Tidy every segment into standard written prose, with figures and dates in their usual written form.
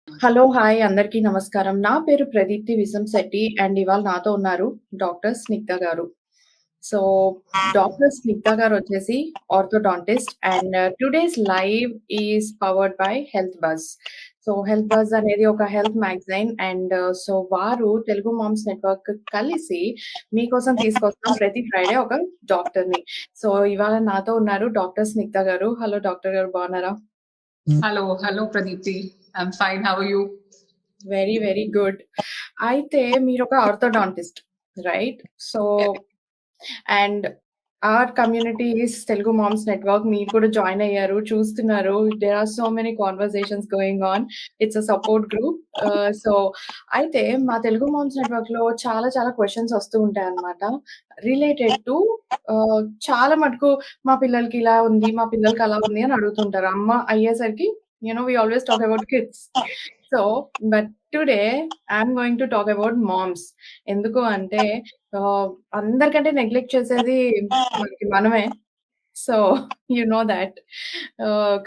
Hello! Hi! అందరికీ నమస్కారం. నా పేరు ప్రదీప్తి విశంశెట్టి అండ్ ఇవాళ నాతో ఉన్నారు డాక్టర్ స్నిగ్ధ గారు. సో, డాక్టర్ స్నిగ్ధ గారొచ్చేసి orthodontist and today's live is powered by Health Buzz. So, Health Buzz అనేది ఒక హెల్త్ మ్యాగజైన్ అండ్ సో, వారు తెలుగు మామ్స్ నెట్వర్క్ కలిసి మీకోసం తీసుకొస్తాం ప్రతి ఫ్రైడే ఒక డాక్టర్‌ని. సో, ఇవాళ నాతో ఉన్నారు డాక్టర్ స్నిగ్ధ గారు. హలో! డాక్టర్ గారు బాగున్నారా? Hello, Pradipti. I'm fine. How are you? Very, very good. అయితే మీరొక orthodontist right? So, and our community is Telugu moms network. మీరు కూడా జాయిన్ అయ్యారు, చూస్తున్నారు. There are so many conversations going on. It's a support group. So, అయితే మా Telugu moms నెట్వర్క్‌లో చాలా చాలా క్వెషన్స్ వస్తూ ఉంటాయన్నమాట. రిలేటెడ్ టు చాలా మటుకు మా పిల్లలకి ఇలా ఉంది, మా పిల్లలకి అలా ఉంది అని అడుగుతుంటారు. అమ్మ అయ్యేసరికి we always talk about kids. So, but today I'm going to talk about moms. ఎందుకు అంటే అందరికంటే నెగ్లెక్ట్ చేసేది మనమే. So, you know that.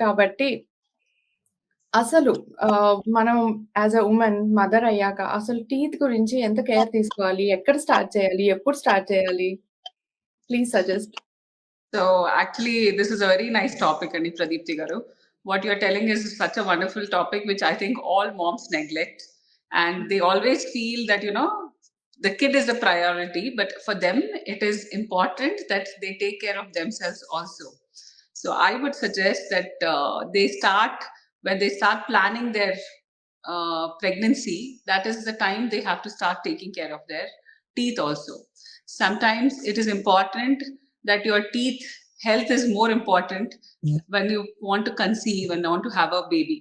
కాబట్టి అసలు మనం యాస్ ఎ వుమన్ మదర్ అయ్యాక అసలు టీత్ గురించి ఎంత కేర్ తీసుకోవాలి? ఎక్కడ స్టార్ట్ చేయాలి? ఎప్పుడు స్టార్ట్ చేయాలి? Please suggest. So, actually, this is a very nice topic, Ani Pradipti Garu. What you're telling is such a wonderful topic, which I think all moms neglect. And they always feel that, the kid is the priority, but for them, it is important that they take care of themselves also. So, I would suggest that when they start planning their pregnancy, that is the time they have to start taking care of their teeth also. Sometimes it is important that your teeth health is more important when you want to conceive and want to have a baby.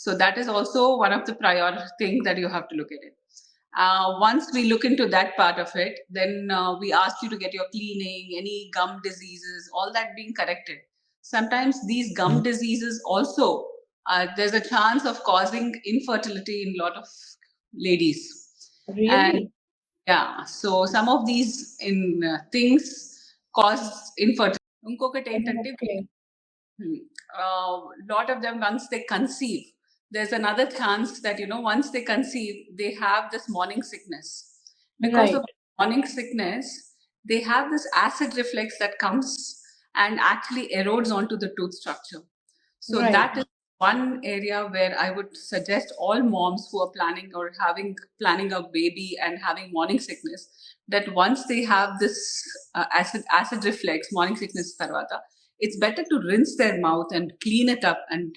So that is also one of the prior things that you have to look at it. Once we look into that part of it, then we ask you to get your cleaning, any gum diseases, all that being corrected. Sometimes these gum diseases also, there's a chance of causing infertility in a lot of ladies. Really? And yeah, so some of these things cause infertility. ఇంకొకటి ఏంటంటే Okay. lot of them once they conceive, there's another chance that once they conceive, they have this morning sickness. Because Right. of morning sickness, they have this acid reflux that comes and actually erodes onto the tooth structure. So Right. that is one area where I would suggest all moms who are planning or planning a baby and having morning sickness, that once they have this acid reflux, morning sickness tarvata, it's better to rinse their mouth and clean it up and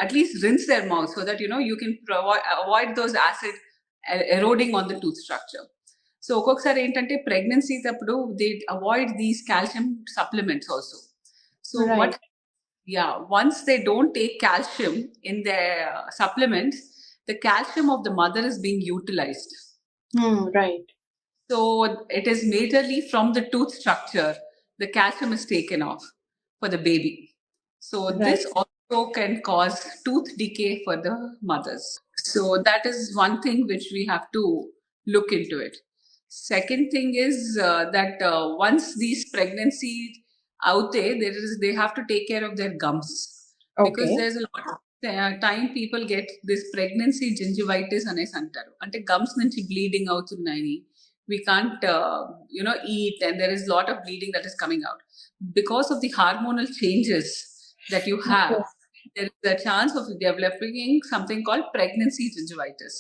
at least rinse their mouth so that you can avoid those acid eroding on the tooth structure. So ఒక్కొక్కసారి ఏంటంటే pregnancy అప్పుడు they avoid these calcium supplements also. So Right. once they don't take calcium in their supplements, the calcium of the mother is being utilized. Right. So it is majorly from the tooth structure, the calcium is taken off for the baby. So this Right. also can cause tooth decay for the mothers. So that is one thing which we have to look into it. Second thing is that once these pregnancy out there, they have to take care of their gums. Because Okay. there's a lot of time people get this pregnancy gingivitis అనేసి అంటారు. అంటే gums నుంచి bleeding అవుతున్నాయి, we can't eat, and there is a lot of bleeding that is coming out because of the hormonal changes that you have. Okay. There is a chance of developing something called pregnancy gingivitis.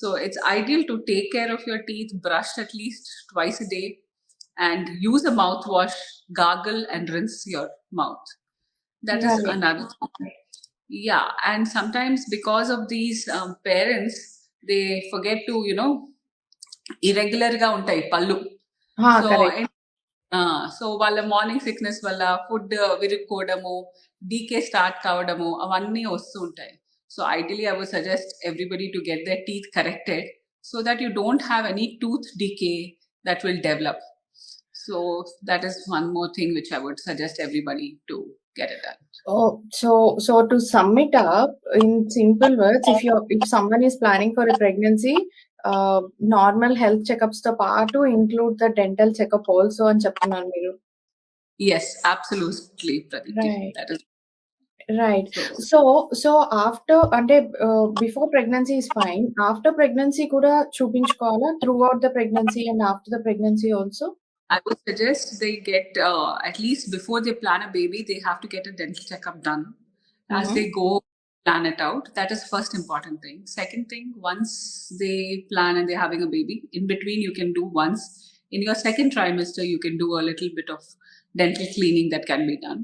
So it's ideal to take care of your teeth, brush at least twice a day, and use a mouthwash, gargle and rinse your mouth. That is Right. another thing. Yeah, and sometimes because of these parents, they forget to irregular గా ఉంటాయి పళ్ళు. So Correct. So వాళ్ళ morning sickness వల్ల food విరుక్కోవడము, decay start కావడము, అవన్నీ వస్తూ ఉంటాయి. So ideally I would suggest everybody to get their teeth corrected so that you don't have any tooth decay that will develop. So that is one more thing which I would suggest everybody to get it done. Oh, so to sum it up in simple words, if someone is planning for a pregnancy, normal health checkups తో పాటు include the dental checkup also అని చెప్తున్నారు మీరు. Yes, absolutely, Pradipti. Right. That is Right. So So after అంటే before pregnancy is fine. After pregnancy కూడా చూపించుకోవాలా? Throughout the pregnancy and after the pregnancy also? I would suggest they get at least before they plan a baby, they have to get a dental checkup done as హుహు. they go plan it out. That is first important thing. Second thing, once they plan and they're having a baby, in between you can do once. In your second trimester, you can do a little bit of dental cleaning that can be done.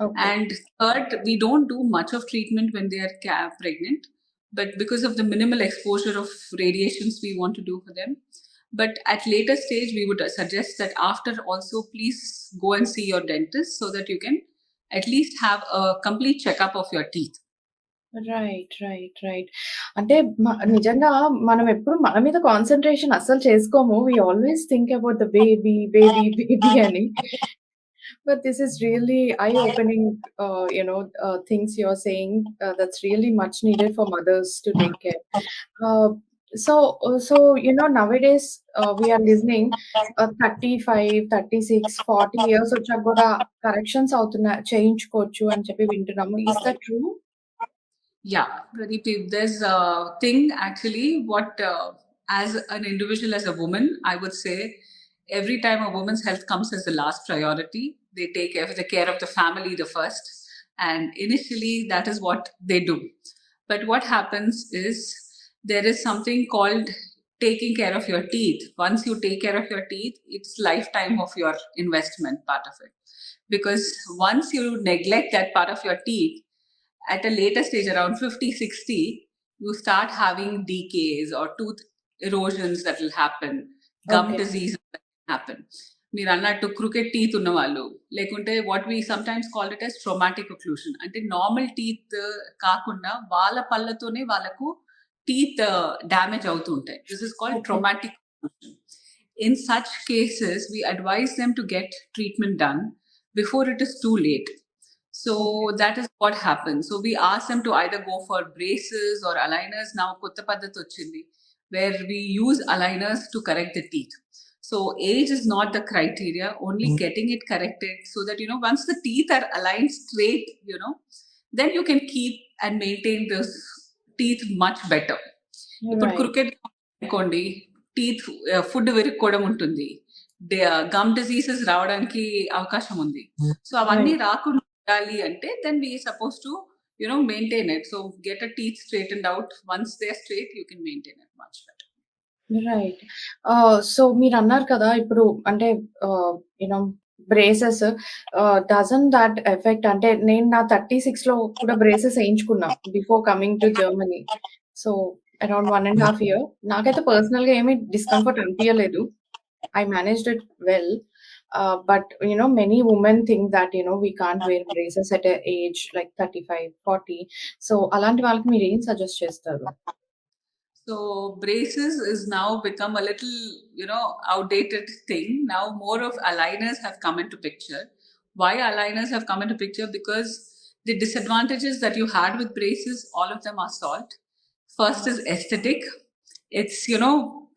Okay. And third, we don't do much of treatment when they are pregnant, but because of the minimal exposure of radiations we want to do for them. But at later stage, we would suggest that after also please go and see your dentist so that you can at least have a complete checkup of your teeth. Right. అంటే నిజంగా మనం ఎప్పుడు మన మీద concentration అస్సలు చేసుకోము. We always think about the baby అని. But this is really eye-opening, things you're saying. That's really much needed for mothers to take care. Uh, so nowadays we are listening 35, 36, 40 years వచ్చాక కూడా corrections అవుతున్నా చేయించుకోవచ్చు అని చెప్పి వింటున్నాము. Is that true? Yeah, Pradeep, there's a thing actually what as an individual, as a woman, I would say every time a woman's health comes as the last priority, they take the care of the family the first. And initially, that is what they do. But what happens is there is something called taking care of your teeth. Once you take care of your teeth, it's lifetime of your investment part of it. Because once you neglect that part of your teeth, at a later stage around 50, 60, you start having decays or tooth erosions that will happen, gum Okay. disease that will happen. మీరు అన్నట్టు cricket teeth ఉన్న వాళ్ళు లేకుంటే what we sometimes call it as traumatic occlusion అంటే normal teeth కాకుండా వాళ్ళ పళ్ళతోనే వాళ్ళకు teeth damage అవుతూ ఉంటాయి. This is called Okay. Traumatic occlusion. In such cases, we advise them to get treatment done before it is too late. So that is what happens. So we ask them to either go for braces or aligners. Now kotta paddhathi vachindi, where we use aligners to correct the teeth. So age is not the criteria, only getting it corrected so that, once the teeth are aligned straight, then you can keep and maintain those teeth much better. ఇప్పుడు Right. Cricket అనుకోండి, teeth food విరుక్కోవడం ఉంటుంది, gum diseases రావడానికి అవకాశం ఉంది. So అవన్నీ Right. రాకుండా ఉండాలి అంటే then we suppose to maintain it. So get a teeth straightened out. Once they are straight you can maintain it much better. Right. So మీరన్నారు కదా! ఇప్పుడు అంటే you know braces doesn't that effect అంటే నేను నా 36లో కూడా బ్రేసెస్ ఏయించుకున్నా before coming to Germany. So around 1 ½ year. నాకైతే పర్సనల్‌గా ఏమి డిస్కంఫర్ట్ అనిపియలేదు. I managed it well. But many women think that we can't wear braces at a age like 35, 40. So అలాంటి వాళ్ళకి మీరు ఏం సజెస్ట్ చేస్తారు? So braces is now become a little, outdated thing. Now more of aligners have come into picture. Why aligners have come into picture? Because the disadvantages that you had with braces, all of them are solved. First is aesthetic. It's,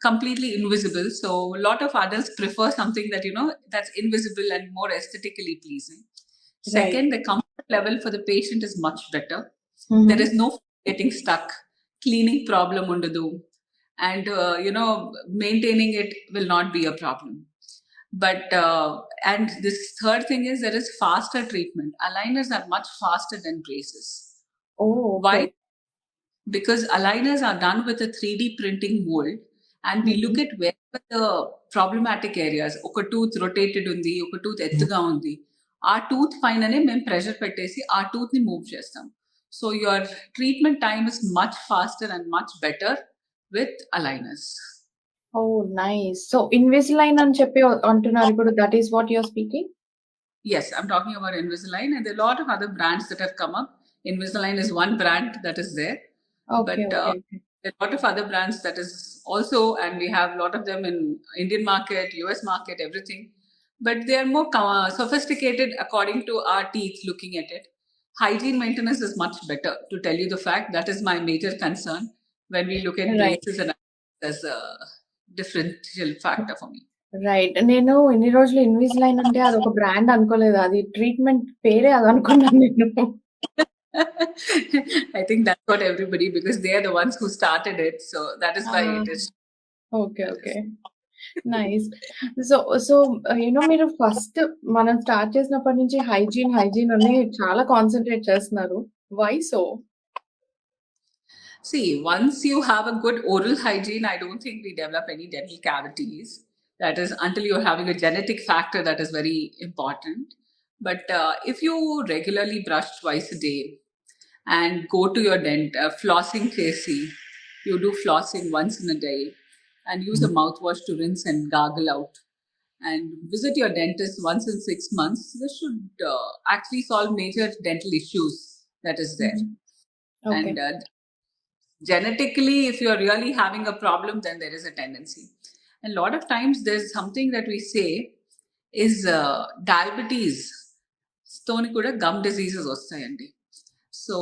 completely invisible. So a lot of adults prefer something that, that's invisible and more aesthetically pleasing. Second, Right. the comfort level for the patient is much better. Mhm. There is no getting stuck, cleaning problem undadu, and maintaining it will not be a problem. But and this third thing is there is faster treatment. Aligners are much faster than braces. Oh, Why? okay. Because aligners are done with a 3D printing mold, and we look at where the problematic areas. Oka tooth rotated undi, oka tooth ettuga undi. Our tooth finally మేము pressure పెట్టేసి ఆ tooth ని move చేస్తాం. So your treatment time is much faster and much better with aligners. Oh, nice. So Invisalign అని చెప్పి అంటున్నారు ఇప్పుడు. That is what you're speaking? Yes, I'm talking about Invisalign, and there are a lot of other brands that have come up. Invisalign is one brand that is there. Okay, But okay. there are a lot of other brands that is also, and we have a lot of them in Indian market, US market, everything. But they are more sophisticated according to our teeth looking at it. Hygiene maintenance is much better, to tell you the fact. That is my major concern when we look at Right. braces, and as a differential factor for me. Right. నేను ఇన్ని రోజులు Invisalign అంటే అదొక brand అనుకోలేదు. అది treatment పేరే అదనుకున్నాను నేను. I think that's what everybody, because they are the ones who started it. So that is why Ah, it is. Okay. That okay. is. Nice. So, మీరు ఫస్ట్ మనం స్టార్ట్ చేసినప్పటి నుంచి హైజీన్ అని చాలా కాన్సంట్రేట్ చేస్తున్నారు. Why so? See, once you have a good oral hygiene, I don't think we develop any dental cavities. That is until you're having a genetic factor that is very important. But if you regularly brush twice a day and go to your flossing Casey, you do flossing once in a day and use a mouthwash to rinse and gargle out and visit your dentist once in 6 months, this should actually solve major dental issues that is there. హుహు. Okay. And genetically, if you're really having a problem, then there is a tendency. And a lot of times, there's something that we say is diabetes. Stone kuda gum diseases ostayandi. So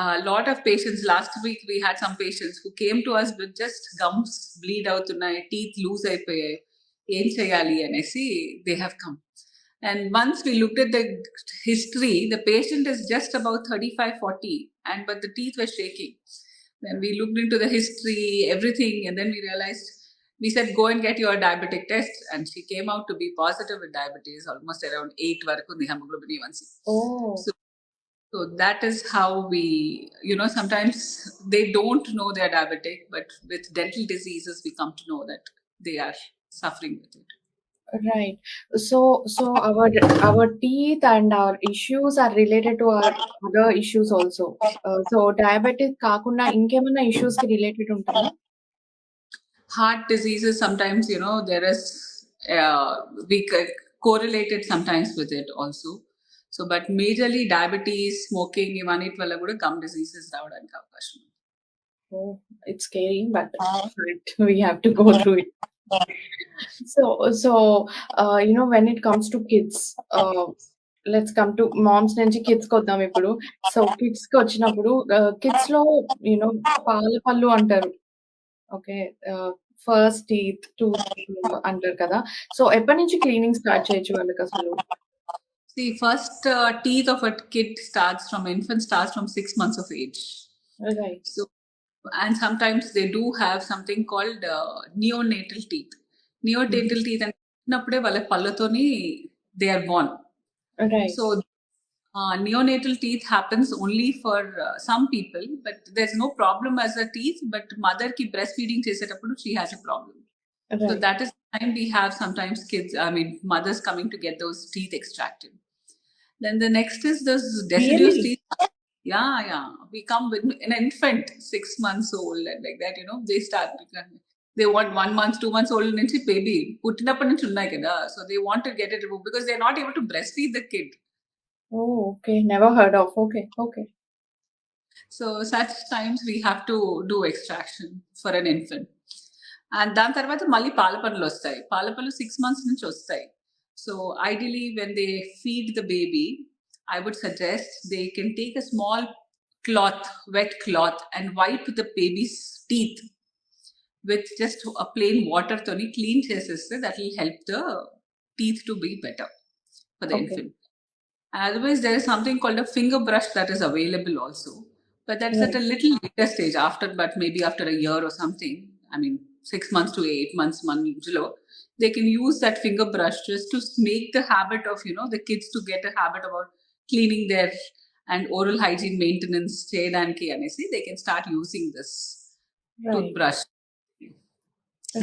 a lot of patients. Last week we had some patients who came to us with just gums bleed out tonight, teeth loose అయిపోయాయి. ఏం చేయాలి అనేసి they have come. And once we looked at the history, the patient is just about 35-40, but the teeth were shaking. Then we looked into the history, everything, and then we realized, we said, go and get your diabetic test. And she came out to be positive with diabetes, almost around 8 varaku the hemoglobin A1C. Oh! So that is how we, sometimes they don't know they're diabetic, but with dental diseases, we come to know that they are suffering with it. Right. So our teeth and our issues are related to our other issues also. So diabetes కాకుండా ఇంకేమన్నా ఇష్యూస్‌కి related ఉంటుందా? Heart diseases, sometimes, there is, we correlate it sometimes with it also. So, but majorly diabetes, smoking, ఇవన్నిటి వల్ల కూడా gum diseases రావడానికి అవకాశం ఉంది. Oh, it's scary, but we have to go through it. So, when it comes to kids, let's come to moms నుంచి కిడ్స్‌కొద్దాం ఇప్పుడు. So, కిడ్స్‌కొచ్చినప్పుడు కిడ్స్‌లో పాల పళ్ళు అంటారు. ఓకే. ఫస్ట్ టూత్ అంటారు కదా! సో, ఎప్పటినుంచి క్లీనింగ్ స్టార్ట్ చేయొచ్చు వాళ్ళకసలు? See, first teeth of a kid infant starts from 6 months of age. Right. So, and sometimes they do have something called neonatal teeth. Neonatal teeth and చిన్నప్పుడే వాళ్ళ పళ్ళతోని they are born. Right. So neonatal teeth happens only for some people, but there's no problem as a teeth, but mother ki breastfeeding చేసేటప్పుడు she has a problem. So Right. that is the time we have sometimes mothers coming to get those teeth extracted. Then the next is this deciduous Really? teeth. Yeah. We come with an infant, 6 months old, and like that, they start. They want 1 month, 2 months old nunchi baby. పుట్టినప్పటి నుంచి ఉన్నాయి కదా. So they want to get it removed because they're not able to breastfeed the kid. Oh, okay. Never heard of. Okay. So such times we have to do extraction for an infant. And దాని తర్వాత మళ్ళీ పాల పనులు వస్తాయి. పాల పనులు 6 months నుంచి వస్తాయి. So ideally when they feed the baby, I would suggest they can take a small wet cloth, and wipe the baby's teeth with just a plain water toni clean cheseste. That will help the teeth to be better for the Okay. infant. Otherwise, there is something called a finger brush that is available also, but that's at a little later stage, maybe after a year or something. 6 months to 8 months, they can use that finger brush just to make the habit of, the kids to get a habit about cleaning their and oral hygiene maintenance. They can start using this toothbrush.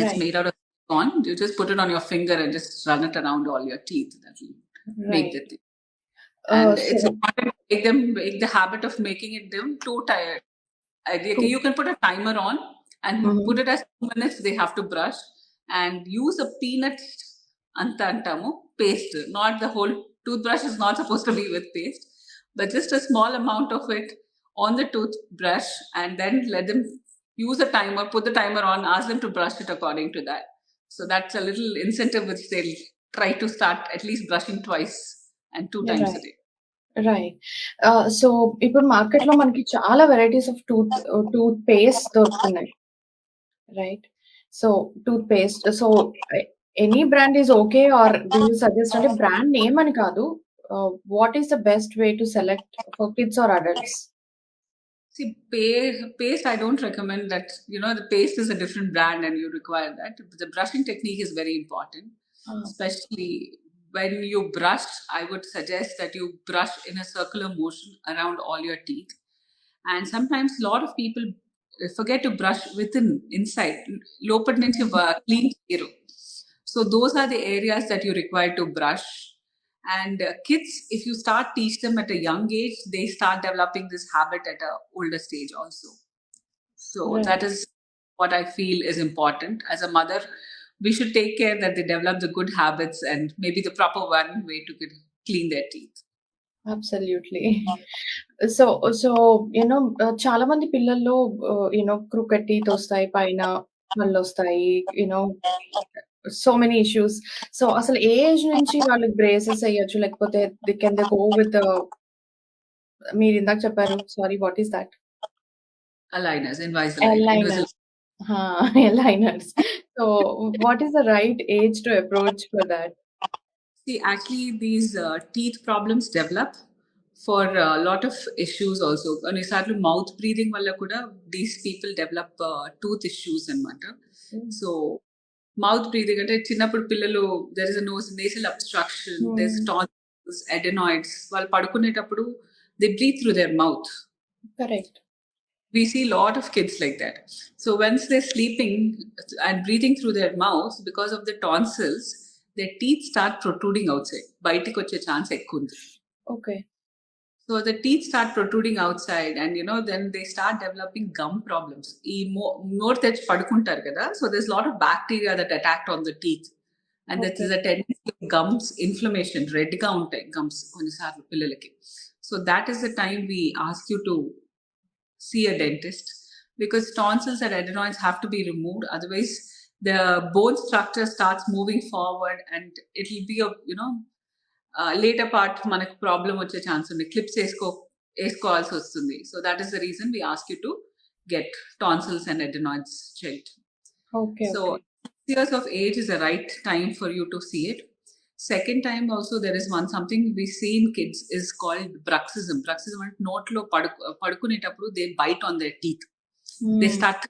It's made out of silicone. You just put it on your finger and just run it around all your teeth. That will make the teeth. And it's important to make the habit of making it them too tired. You can put a timer on and put it as 2 minutes they have to brush, and use a peanut antantamu paste. Not the whole toothbrush is not supposed to be with paste, but just a small amount of it on the toothbrush, and then let them use a timer, put the timer on, ask them to brush it according to that. So that's a little incentive which they'll try to start at least brushing twice and 2 times a day. Right. So ఇప్పుడు మార్కెట్‌లో మనకి చాలా varieties of toothpaste దొరుకుతున్నాయి. Right. So toothpaste. So any brand is okay or do you suggest, అంటే brand name అని కాదు. What is the best way to select for kids or adults? See, paste, I don't recommend that. The paste is a different brand and you require that. The brushing technique is very important, especially when you brush. I would suggest that you brush in a circular motion around all your teeth. And sometimes a lot of people forget to brush inside. Lopat nunchi clean cheyaru. So those are the areas that you require to brush. And kids, if you start teach them at a young age, they start developing this habit at a older stage also. So that Right. is what I feel is important. As a mother, we should take care that they develop the good habits and maybe the proper one way to clean their teeth. Absolutely. So చాలా మంది పిల్లల్లో crooked teeth ఒస్తాయి. పైన పళ్ళొస్తాయి. So many issues. So అసలు ఏ age నుంచి వాళ్ళకి బ్రేసెస్ ఎయొచ్చు? లేకపోతే కెన్ దే గో విత్ మీరిందాక చెప్పారు. Sorry what is that? Aligners, Invisalign, aligners. ఆ! Aligners. So what is the right age to approach for that? See, actually, these teeth problems develop for a lot of issues also. కొన్నిసార్లు mouth breathing వల్ల కూడా these people develop tooth issues అన్నమాట. So mouth breathing అంటే చిన్నప్పుడు పిల్లలు there is a nasal obstruction, there's tonsils, adenoids. వాళ్ళు పడుకునేటప్పుడు they breathe through their mouth. Correct. We see a lot of kids like that. So once they're sleeping and breathing through their mouth, because of the tonsils, their teeth start protruding outside. బయటికి వచ్చే chance ఎక్కువ ఉంది. Okay. So the teeth start protruding outside, and then they start developing gum problems. ఈ నోరు తెచ్చి పడుకుంటారు కదా, so there's a lot of bacteria that attacked on the teeth, and that is a tendency of gums inflammation. Red గా ఉంటాయి gums కొన్నిసార్లు పిల్లలకి. So that is the time we ask you to see a dentist, because tonsils and adenoids have to be removed. Otherwise, the bone structure starts moving forward, and it will be later part మనకు problem వచ్చే chance ఉంది. Clips వేసుకోవాల్సి వస్తుంది. So that is the reason we ask you to get tonsils and adenoids checked. Okay. So 6 years of age is the right time for you to see it. Second time also, there is something we see in kids is called bruxism. Bruxism అంటే నోట్లో పడుకునేటప్పుడు they bite on their teeth. They start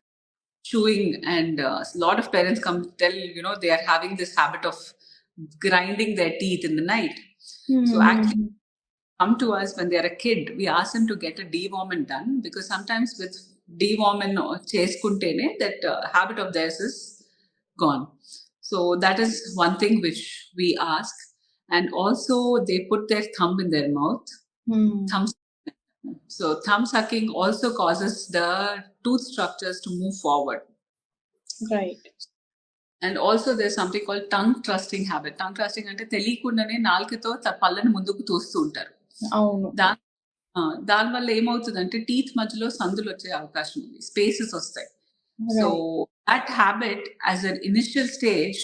chewing, and a lot of parents come tell they are having this habit of grinding their teeth in the night. So actually come to us when they are a kid. We ask them to get a deworming done, because sometimes with deworming చేసుకుంటేనే that habit of theirs is gone. So that is one thing which we ask. And also they put their thumb in their mouth. So thumb sucking also causes the tooth structures to move forward. Right. And also there's something called tongue thrusting habit. Tongue thrusting అంటే తెలియకుండానే నాలుకతో పళ్ళని ముందుకు తోస్తూ ఉంటారు. అవును. దానివల్ల ఏమవుతుందంటే teeth మధ్యలో సందులు వచ్చే అవకాశం ఉంది, స్పేసెస్ వస్తాయి. So that habit as an initial stage,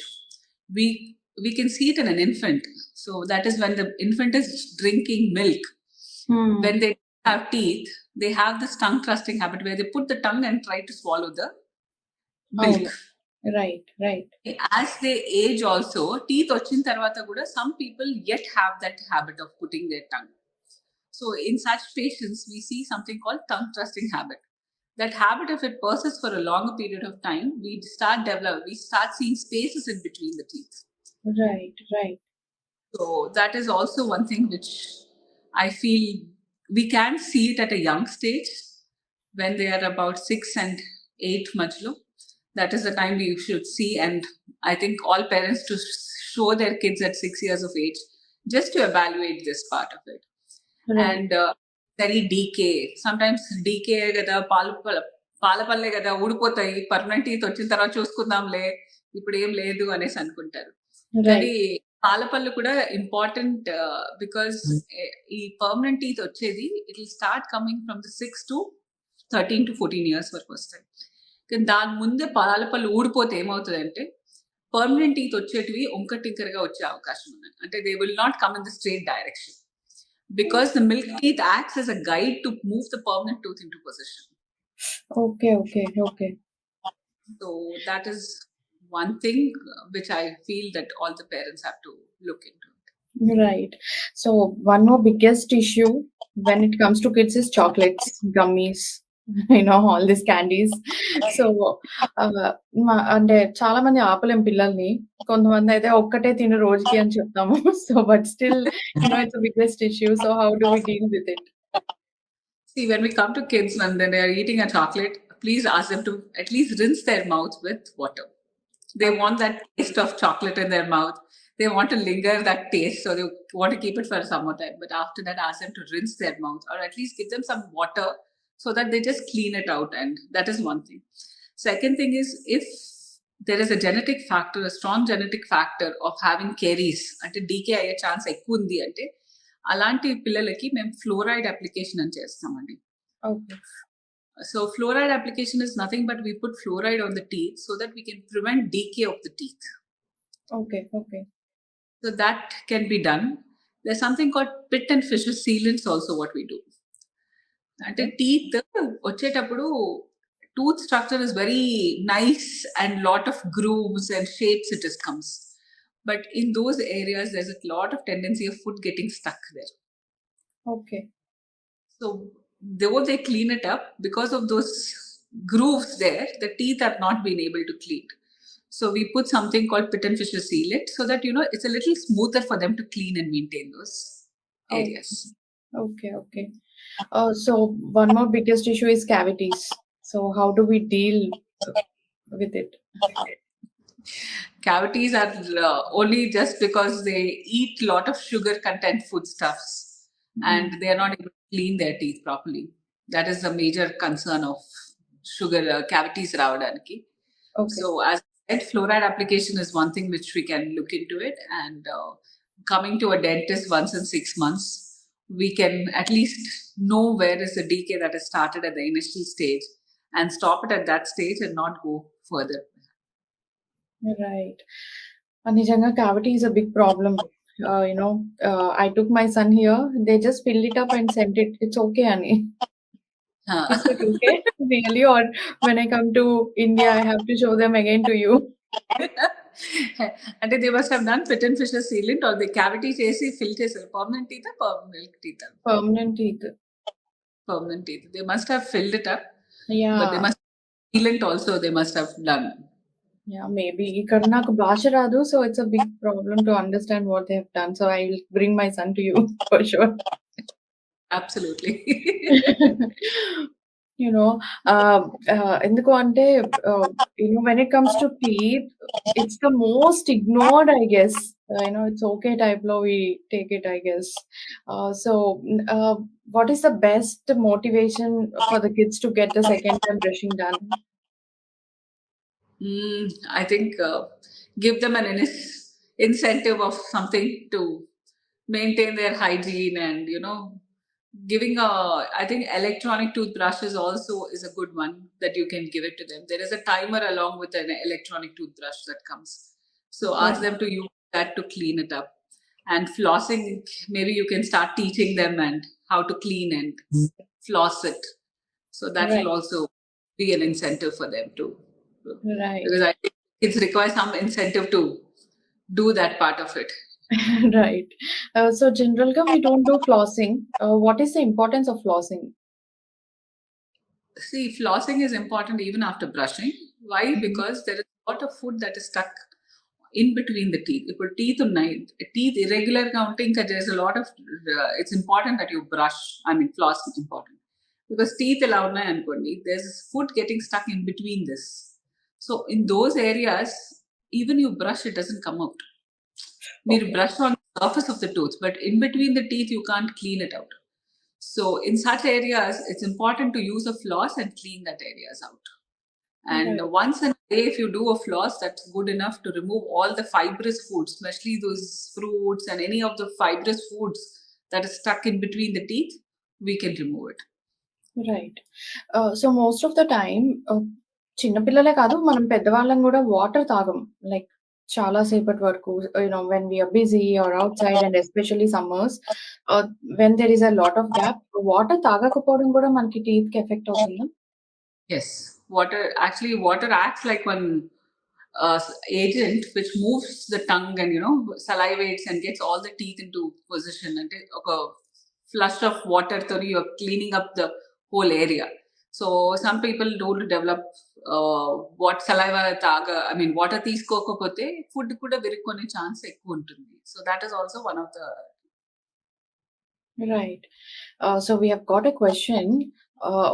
we can see it in an infant. So that is when the infant is drinking milk. When they have teeth, they have this tongue thrusting habit where they put the tongue and try to swallow the milk. Right. As they age also, teeth వచ్చిన తర్వాత కూడా some people yet have that habit of putting their tongue. So in such patients, we see something called tongue thrusting habit. That habit, if it persists for a longer period of time, we start seeing spaces in between the teeth. Right. So that is also one thing which I feel we can see it at a young stage, when they are about 6 and 8 majlo. That is the time we should see, and I think all parents to show their kids at 6 years of age, just to evaluate this part of it. Right. And very decay. Sometimes decay కదా, పాలపల్లే కదా, ఊడిపోతాయి, permanent teeth వచ్చిన తర్వాత చూసుకుందాంలే, ఇప్పుడు ఏం లేదు అనేసి అనుకుంటారు. కానీ పాలపళ్ళు కూడా ఇంపార్టెంట్, బికాస్ ఈ పర్మనెంట్ టీత్ వచ్చేది it will start coming from the 6 to 13 to 14 years వరకు వస్తాయి. కానీ దాని ముందే పాలపళ్ళు ఊడిపోతే ఏమవుతుందంటే పర్మనెంట్ టీత్ వచ్చేటివి ఒంకటింకరగా వచ్చే అవకాశం ఉంది. అంటే they will not come in the straight direction, because the milk teeth acts as a guide to move the permanent tooth into position. Okay. So that is one thing which I feel that all the parents have to look into. Right. So one more biggest issue when it comes to kids is chocolates, gummies. All this candies. So, అంటే చాలా మంది ఆపలేం పిల్లల్ని. కొంతమందయితే ఒక్కటే తిను రోజుకి అని చెప్తాము. So, but still it's the biggest issue. So, how do we deal with it? See, when we come to kids and then they are eating a chocolate, please ask them to at least rinse their mouth with water. They want that taste of chocolate in their mouth. They want to linger that taste, so they want to keep it for some more time. But after that, ask them to rinse their mouth or at least give them some water so that they just clean it out. And that is one thing. Second thing is if there is a genetic factor, a strong genetic factor of having caries, అంటే DK అయ్యే chance ఎక్కువ ఉంది అంటే అలాంటి పిల్లలకి మేము fluoride application అని చేస్తామండి. Okay. So fluoride application is nothing but we put fluoride on the teeth so that we can prevent decay of the teeth. Okay. Okay. So that can be done. There's something called pit and fissure sealants also what we do. అంటే teeth వచ్చేటప్పుడు tooth structure is very nice and lot of grooves and shapes it just comes. But in those areas, there's a lot of tendency of food getting stuck there. Okay. So though they clean it up, because of those grooves there, the teeth have not been able to clean. So we put something called pit and fissure sealant so that it's a little smoother for them to clean and maintain those areas. Okay, okay. So one more biggest issue is cavities. So how do we deal with it? Cavities are only just because they eat a lot of sugar content foodstuffs and they are not able to clean their teeth properly. That is the major concern of sugar cavities ravadaniki. Okay. So as I said, fluoride application is one thing which we can look into it, and coming to a dentist once in 6 months, we can at least know where is the decay that has started at the initial stage and stop it at that stage and not go further. Right. Nijanga, cavity is a big problem. I took my son here. They just filled it up and sent it. It's okay, Annie. Is it okay? Really? Or when I come to India, I have to show them again to you? And they must have done pit and fissure sealant or the cavity chesi fill chesaru. Permanent teeth or permanent teeth? Permanent teeth. Permanent teeth. They must have filled it up. Yeah. But they must sealant also they must have done. Yeah, maybe. ఇక్కడ నాకు భాష రాదు, so it's a big problem to understand what they have done. So I will bring my son to you for sure. Absolutely. ఎందుకు అంటే when it comes to teeth, it's the most ignored, I guess. It's okay type lo we take it, I guess. So what is the best motivation for the kids to get the second time brushing done? I think give them an incentive of something to maintain their hygiene and giving I think electronic toothbrushes also is a good one that you can give it to them. There is a timer along with an electronic toothbrush that comes. So ask them to use that to clean it up. And flossing, maybe you can start teaching them and how to clean and floss it. So that will also be an incentive for them too. Right. Because I think kids require some incentive to do that part of it. Right. So generally we don't do flossing. What is the importance of flossing? See, flossing is important even after brushing. Why? Because there is a lot of food that is stuck in between the teeth. If your teeth irregular counting, there is a lot of, it's important that you brush, floss is important. Because teeth allow there's food getting stuck in between this. So in those areas, even you brush, it doesn't come out. You brush on the surface of the tooth, but in between the teeth, you can't clean it out. So in such areas, it's important to use a floss and clean that areas out. And once a day, if you do a floss, that's good enough to remove all the fibrous foods, especially those fruits and any of the fibrous foods that is stuck in between the teeth, we can remove it. Right. So most of the time, చిన్నపిల్లలే కాదు, మనం పెద్దవాళ్ళం కూడా water తాగం. Like చాలా సేపటి వరకు, when we are busy or outside and especially summers, when there is a lot of gap, water తాగకపోవడం కూడా మనకి teeth కి ఎఫెక్ట్ అవుతుందా? Yes. Water acts like one agent which moves the tongue and salivates and gets all the teeth into position and a flush of water so you're cleaning up the whole area. So some people don't develop what saliva taga, I mean water తీసుకోకపోతే food కూడా విరుక్కునే chance ఎక్కువ ఉంటుంది. So that is also one of the Right. So we have got a question.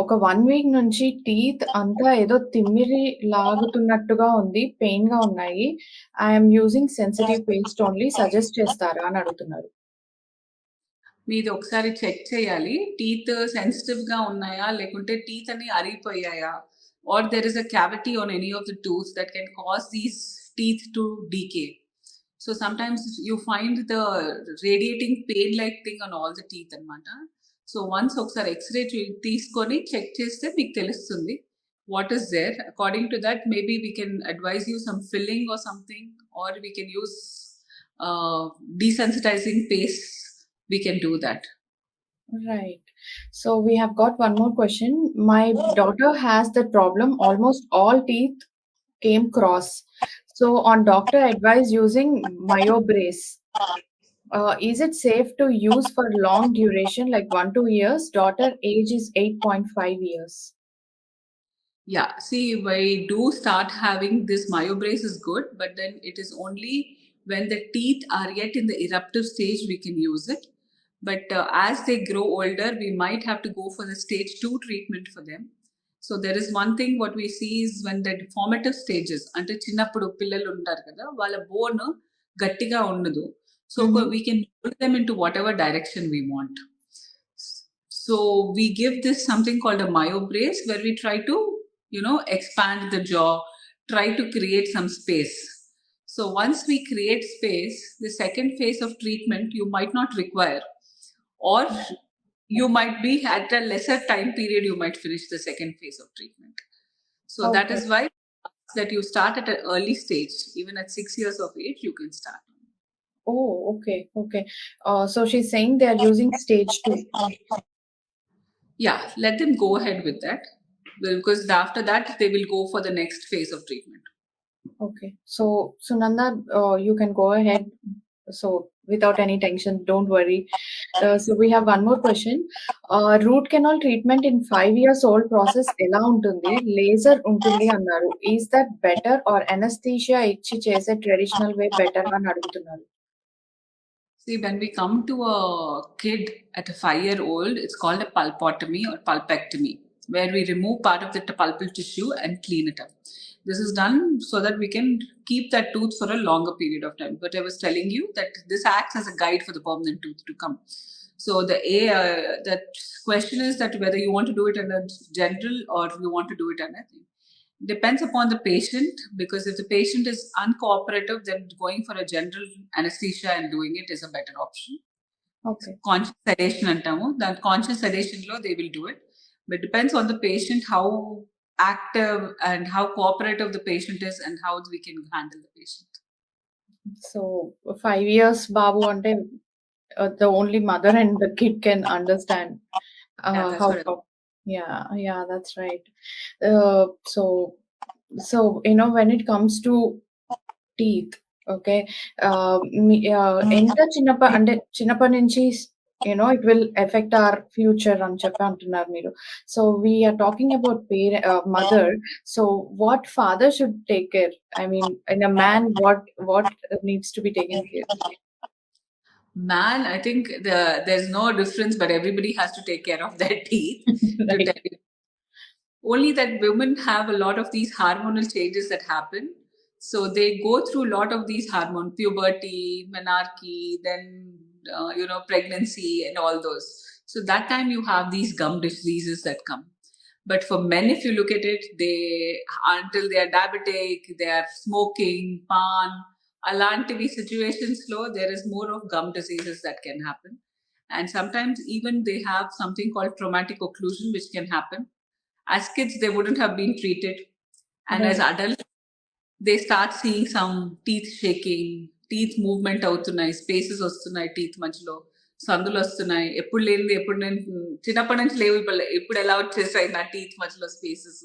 ఒక 1 week నుంచి teeth అంతా ఏదో తిమ్మిరి లాగుతున్నట్టుగా ఉంది. పెయిన్‌గా ఉన్నాయి. I am using sensitive paste only suggest చేస్తారా అని అడుగుతున్నారు. మీది ఒకసారి చెక్ చేయాలి. టీత్ సెన్సిటివ్‌గా ఉన్నాయా? లేకుంటే టీత్ అన్ని అరిగిపోయాయా? Are there is a cavity on any of the tooths that can cause these teeth to decay. So sometimes you find the radiating pain like thing on all the teeth అన్నమాట. So once ఒకసారి X-ray తీసుకొని check చేస్తే మీకు తెలుస్తుంది. What is there. According to that maybe we can advise you some filling or something or we can use desensitizing paste. We can do that. Right. So we have got one more question. My daughter has that problem. Almost all teeth came cross. So on doctor advice using MyoBrace. Is it safe to use for long duration like 1-2 years? Daughter age is 8.5 years. Yeah, see, we do start having this myobrace is good, but then it is only when the teeth are yet in the eruptive stage we can use it. But as they grow older, we might have to go for the stage 2 treatment for them. So there is one thing what we see is when the formative stages, అంటే చిన్నప్పుడు పిల్లలు ఉంటారు కదా వాళ్ళ bone గట్టిగా ఉండదు. So we can mold them into whatever direction we want. So we give this something called a myobrace where we try to expand the jaw, try to create some space. So once we create space, the second phase of treatment you might not require, or you might be at a lesser time period you might finish the second phase of treatment. So that is why that you start at an early stage. Even at 6 years of age you can start. Oh, okay. So she's saying they are using stage 2. Yeah, let them go ahead with that, because after that they will go for the next phase of treatment. Okay. So Sunanda, you can go ahead. So without any tension, don't worry. So we have one more question. Root canal treatment in 5 years old process ఎలా ఉంటుంది? Laser ఉంటుంది అన్నారు. Is that better or anesthesia ఇచ్చి చేసే traditional way better అని అడుగుతున్నారు. See, when we come to a kid at a 5-year-old, it's called a pulpotomy or pulpectomy, where we remove part of the pulpal tissue and clean it up. This is done so that we can keep that tooth for a longer period of time. But I was telling you that this acts as a guide for the permanent tooth to come. So that question is that whether you want to do it in a general or you want to do it in a thing. Depends upon the patient, because if the patient is uncooperative, then going for a general anesthesia and doing it is a better option. Okay. Conscious sedation antamu. That conscious sedation lo they will do it, but depends on the patient how active and how cooperative the patient is and how we can handle the patient. So 5 years babu ante the only mother and the kid can understand how. Yeah, that's right. So when it comes to teeth, okay, ఎంత చిన్నప్పటి నుంచి it will affect our future అని చెప్పి అంటున్నారు మీరు. So we are talking about mother. So what father should take care? I mean, in a man, what needs to be taken care? Man, I think there's no difference, but everybody has to take care of their teeth. Right. Only that women have a lot of these hormonal changes that happen. So they go through a lot of these hormone, puberty, menarche, then pregnancy and all those. So that time you have these gum diseases that come. But for men, if you look at it, until they are diabetic, they are smoking, pan, alantivi situations low, there is more of gum diseases that can happen. And sometimes even they have something called traumatic occlusion, which can happen. As kids, they wouldn't have been treated. And as adults, they start seeing some teeth shaking, teeth movement అవుతున్నాయి, spaces వస్తున్నాయి teeth మధ్యలో, సందులు వస్తున్నాయి. ఎప్పుడు లేనిది ఎప్పుడు నేను చిన్నప్పటి నుంచి లేవు, ఇప్పుడు ఎలా వచ్చేసాయి నా టీత్ మధ్యలో spaces.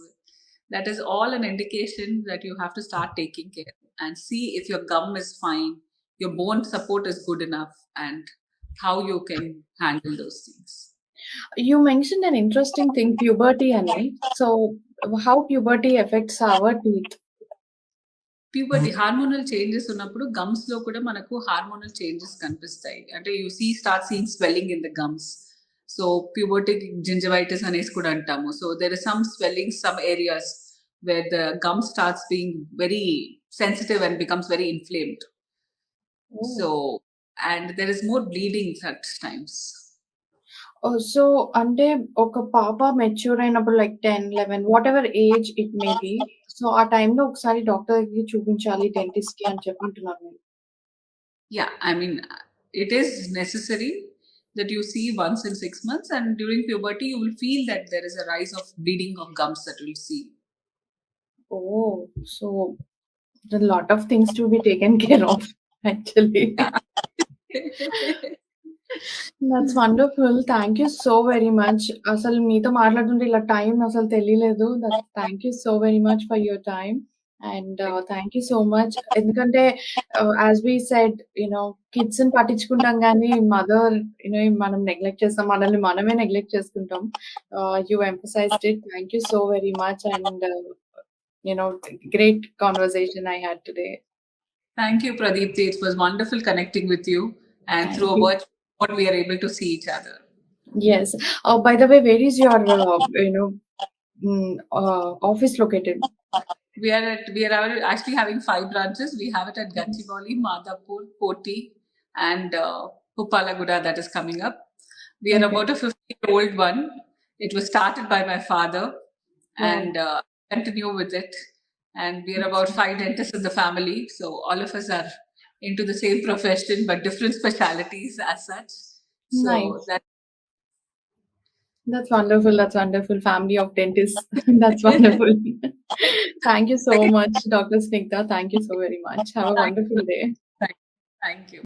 That is all an indication that you have to start taking care and see if your gum is fine, your bone support is good enough, and how you can handle those things. You mentioned an interesting thing, puberty ani. So how puberty affects our teeth? Puberty hormonal changes ఉన్నప్పుడు gums లో కూడా మనకు hormonal changes కనిపిస్తాయి. అంటే you start seeing swelling in the gums. So pubertic gingivitis అనేసి కూడా అంటాము. So there is some swelling some areas where the gum starts being very sensitive and becomes very inflamed. So and there is more bleeding at times. So అంటే ఒక పాప mature అయినప్పుడు like 10, 11 whatever age it may be. So ఆ టైంలో ఒకసారి doctor దగ్గరికి చూపించాలి డెంటిస్ట్‌కి అని చెప్పి అంటున్నారు మీరు. Yeah, I mean, it is necessary that you see once in 6 months, and during puberty, you will feel that there is a rise of bleeding of gums that you'll see. Oh, so there are a lot of things to be taken care of actually. That's wonderful. Thank you so very much. అసలు మీతో మాట్లాడుతుంటే ఇలా time అసలు తెలియలేదు. Thank you so very much for your time. And thank you so much. ఎందుకంటే as we said కిడ్స్‌ని పట్టించుకుంటాం గానీ mother మనం neglect చేస్తాం. మనల్ని మనమే నెగ్లెక్ట్ చేసుకుంటాం. You emphasised it. Thank you so very much and great conversation I had today. Thank you, Pradeepti. It was wonderful connecting with you, and Thank through a you. virtual mode, we are able to see each other. Yes. By the way, where is your office located? We are actually having 5 branches. We have it at Gachibowli, Madhapur, Koti, and Uppalaguda that is coming up. We are Okay. about a 50-year-old one. It was started by my father, and continue with it. And we are about 5 dentists in the family, so all of us are into the same profession but different specialities as such. So Nice. That's wonderful. That's wonderful. Family of dentists. That's wonderful. Thank you so much, Dr. Snigdha. Thank you so very much. Have a wonderful day. Thank you.